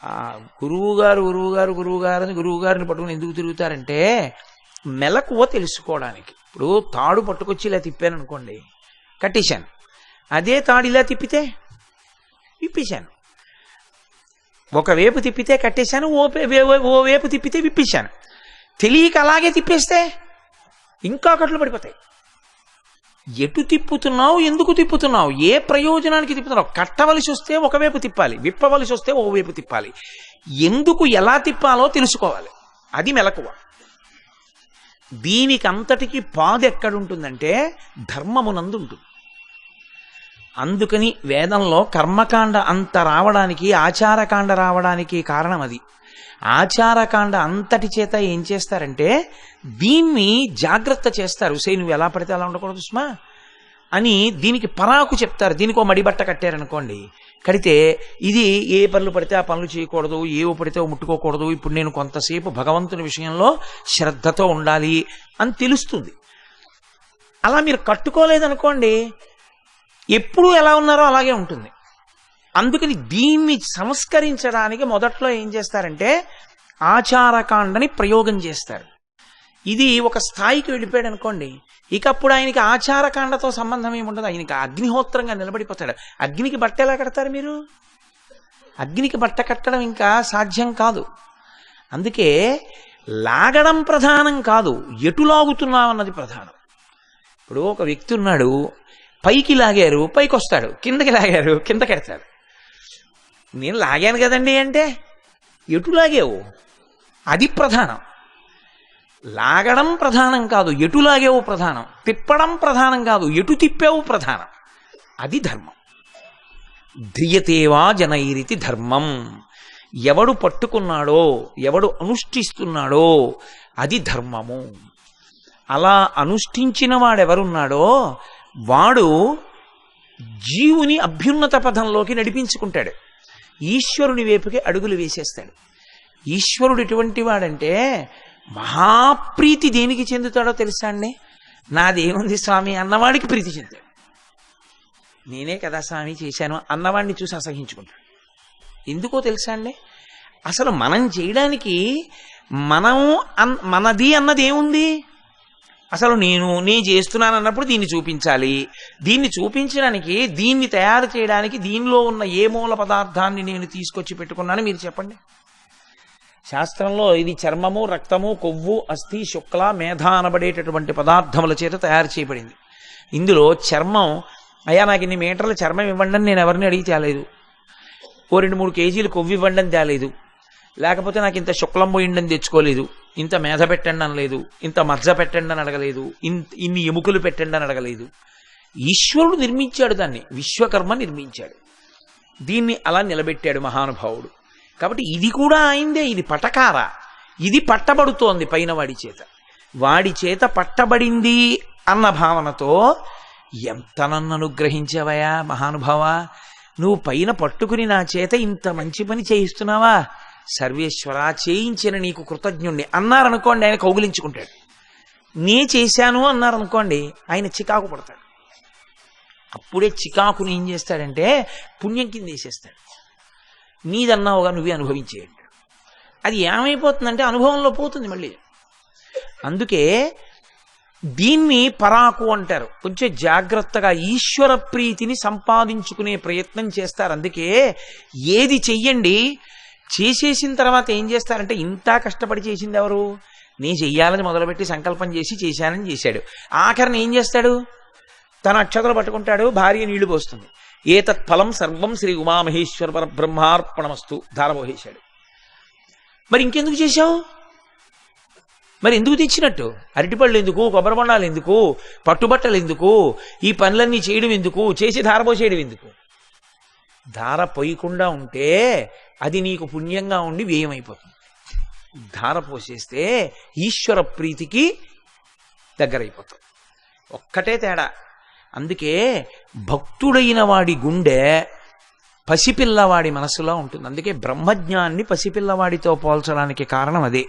ఆ గురువుగారు అని గురువుగారిని పట్టుకుని ఎందుకు తిరుగుతారంటే మెలకువ తెలుసుకోవడానికి. ఇప్పుడు తాడు పట్టుకొచ్చి ఇలా తిప్పాను అనుకోండి, కట్టేశాను. అదే తాడు ఇలా తిప్పితే విప్పేశాను. ఒకవైపు తిప్పితే కట్టేశాను, ఓ వైపు తిప్పితే విప్పేశాను. తెలియక అలాగే తిప్పేస్తే ఇంకా కట్లు పడిపోతాయి. ఎటు తిప్పుతున్నావు, ఎందుకు తిప్పుతున్నావు, ఏ ప్రయోజనానికి తిప్పుతున్నావు? కట్టవలసి వస్తే ఒకవైపు తిప్పాలి, విప్పవలసి వస్తే ఓవైపు తిప్పాలి. ఎందుకు ఎలా తిప్పాలో తెలుసుకోవాలి. అది మెలకువ. దీనికి అంతటికీ పాదు ఎక్కడుంటుందంటే ధర్మమునందు ఉంటుంది. అందుకని వేదంలో కర్మకాండ అంత రావడానికి, ఆచారకాండ రావడానికి కారణం అది. ఆచారకాండ అంతటి చేత ఏం చేస్తారంటే దీన్ని జాగ్రత్త చేస్తారు. నువ్వు ఎలా పడితే అలా ఉండకూడదు సుమా అని దీనికి పరాకు చెప్తారు. దీనికి ఓ మడిబట్ట కట్టారనుకోండి, కడితే ఇది ఏ పనులు పడితే ఆ పనులు చేయకూడదు, ఏవో పడితే ముట్టుకోకూడదు, ఇప్పుడు నేను కొంతసేపు భగవంతుని విషయంలో శ్రద్ధతో ఉండాలి అని తెలుస్తుంది. అలా మీరు కట్టుకోలేదనుకోండి, ఎప్పుడు ఎలా ఉన్నారో అలాగే ఉంటుంది. అందుకని దీన్ని సంస్కరించడానికి మొదట్లో ఏం చేస్తారంటే ఆచారకాండని ప్రయోగం చేస్తారు. ఇది ఒక స్థాయికి వెళ్ళిపోయాడు అనుకోండి, ఇక అప్పుడు ఆయనకి ఆచారకాండతో సంబంధం ఏముండదు. ఆయనకి అగ్నిహోత్రంగా నిలబడిపోతాడు. అగ్నికి బట్ట ఎలా కడతారు మీరు? అగ్నికి బట్ట కట్టడం ఇంకా సాధ్యం కాదు. అందుకే లాగడం ప్రధానం కాదు, ఎటు లాగుతున్నావు అన్నది ప్రధానం. ఇప్పుడు ఒక వ్యక్తి ఉన్నాడు, పైకి లాగారు పైకి వస్తాడు, కిందకి లాగారు కిందకెడతాడు. నేను లాగాను కదండి అంటే ఎటు లాగావు అది ప్రధానం. లాగడం ప్రధానం కాదు, ఎటు లాగేవు ప్రధానం. తిప్పడం ప్రధానం కాదు, ఎటు తిప్పావు ప్రధానం. అది ధర్మం. ధ్రియతేవా జనైరితి ధర్మం. ఎవడు పట్టుకున్నాడో, ఎవడు అనుష్ఠిస్తున్నాడో అది ధర్మము. అలా అనుష్ఠించిన వాడెవరున్నాడో వాడు జీవుని అభ్యున్నత పథంలోకి నడిపించుకుంటాడు, ఈశ్వరుని వైపుకి అడుగులు వేసేస్తాడు. ఈశ్వరుడు ఎటువంటి వాడంటే మహాప్రీతి దేనికి చెందుతాడో తెలుసా అండి? నాదేముంది స్వామి అన్నవాడికి ప్రీతి చెందాడు. నేనే కదా స్వామి చేశాను అన్నవాడిని చూసి అసహించుకుంటాడు. ఎందుకో తెలుసా అండి? అసలు మనం చేయడానికి మనది అన్నది ఏముంది? అసలు నేను చేస్తున్నాను అన్నప్పుడు దీన్ని చూపించాలి. దీన్ని చూపించడానికి, దీన్ని తయారు చేయడానికి దీనిలో ఉన్న ఏ మూల పదార్థాన్ని నేను తీసుకొచ్చి పెట్టుకున్నాను మీరు చెప్పండి. శాస్త్రంలో ఇది చర్మము, రక్తము, కొవ్వు, అస్థి, శుక్ల, మేధ అనబడేటటువంటి పదార్థముల చేత తయారు చేయబడింది. ఇందులో చర్మం, అయ్యా నాకు ఇన్ని మీటర్ల చర్మం ఇవ్వండి అని నేను ఎవరిని అడిగి తేలేదు. ఓ 2-3 కేజీలు కొవ్వు ఇవ్వండి అని తేలేదు. లేకపోతే నాకు ఇంత శుక్లం పోయిండి అని తెచ్చుకోలేదు. ఇంత మేధ పెట్టండి అనలేదు, ఇంత మజ్జ పెట్టండి అని అడగలేదు, ఇన్ని ఎముకలు పెట్టండి అని అడగలేదు. ఈశ్వరుడు నిర్మించాడు దాన్ని, విశ్వకర్మ నిర్మించాడు. దీన్ని అలా నిలబెట్టాడు మహానుభావుడు. కాబట్టి ఇది కూడా అయిందే. ఇది పటకార, ఇది పట్టబడుతోంది పైన వాడి చేత పట్టబడింది అన్న భావనతో ఎంత నన్ను అనుగ్రహించావయా మహానుభావా, నువ్వు పైన పట్టుకుని నా చేత ఇంత మంచి పని చేయిస్తున్నావా, సర్వేశ్వర చేయించిన నీకు కృతజ్ఞుణ్ణి అన్నారనుకోండి, ఆయన కౌగిలించుకుంటాడు. నే చేశాను అన్నారనుకోండి, ఆయన చికాకు పడతాడు. అప్పుడే చికాకుని ఏం చేస్తాడంటే పుణ్యం కింద వేసేస్తాడు. నీదన్నావుగా నువ్వే అనుభవించేయండి. అది ఏమైపోతుందంటే అనుభవంలో పోతుంది మళ్ళీ. అందుకే దీన్ని పరాకు అంటారు. కొంచెం జాగ్రత్తగా ఈశ్వర ప్రీతిని సంపాదించుకునే ప్రయత్నం చేస్తారు. అందుకే ఏది చెయ్యండి, చేసేసిన తర్వాత ఏం చేస్తారంటే ఇంత కష్టపడి చేసింది ఎవరు? నేను చెయ్యాలని మొదలుపెట్టి సంకల్పం చేసి చేశానని చేశాడు. ఆఖరిని ఏం చేస్తాడు? తన అక్షతలు పట్టుకుంటాడు, భార్య నీళ్లు పోస్తుంది. ఏతత్ ఫలం సర్వం శ్రీ ఉమామహేశ్వర పరబ్రహ్మార్పణమస్తు ధారపోసేశాడు. మరి ఇంకెందుకు చేశావు? మరి ఎందుకు తెచ్చినట్టు? అరటిపళ్ళు ఎందుకు, కొబ్బరి బొండాలు ఎందుకు, పట్టుబట్టలు ఎందుకు, ఈ పనులన్నీ చేయడం ఎందుకు, చేసి ధారపోసేయడం ఎందుకు? ధార పోయకుండా ఉంటే అది నీకు పుణ్యంగా ఉండి వ్యయమైపోతుంది. ధార పోసేస్తే ఈశ్వర ప్రీతికి దగ్గరైపోతాం. ఒక్కటే తేడా. అందుకే భక్తుడైన వాడి గుండె పసిపిల్లవాడి మనసులో ఉంటుంది. అందుకే బ్రహ్మజ్ఞాన్ని పసిపిల్లవాడితో పోల్చడానికి కారణం అదే.